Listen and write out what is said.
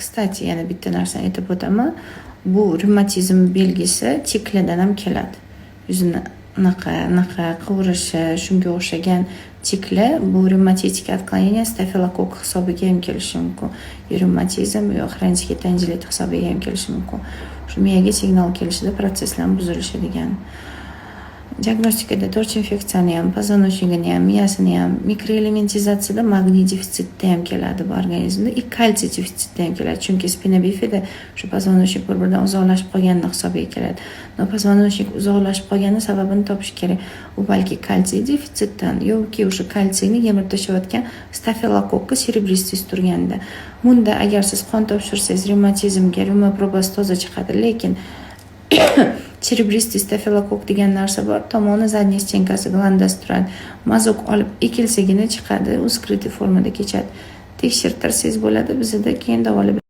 Kstati, yana bitta narsani aytib o'taman. Bu revmatizm belgisi tiklardan ham keladi. Yuzini anaqa qivirishi, shunga o'xshagan tiklar bu revmatotik отклонение stafilokokk hisobiga ham kelishi mumkin. Revmatizm yo xronический tandilit hisobiga ham kelishi mumkin. Shu miyaga signal kelishida proseslar buzilishi degani. Diagnostikada torch infeksiyani ham, poзвоночнигini ham, miyasini ham, mikroelementizatsiyada magniy defitsitda ham keladi bu organizmda, и kalsiy defitsitda ham keladi. Chunki spina bifida shu poзвоночник bir-biridan uzoqlashib qolgani hisobiga keladi. No poзвоночник uzoqlashib qolgani sababini topish kerak. U balki kalsiy defitsitdan yoki o'sha kalsiyni yemirib tashlayotgan stafilokokka cerebristis turganda. Bunda agar siz qon topshirsangiz revmatizmga revmoprobastoza chiqadi, lekin cerebristis stafilokokk degan narsa bor. Tomoni zadniy stenkasi glandas turadi. Mazok olib ekilsagina chiqadi, u skrytli formada kechadi. Tekshirtirsangiz bo'ladi, bizda keyin davolab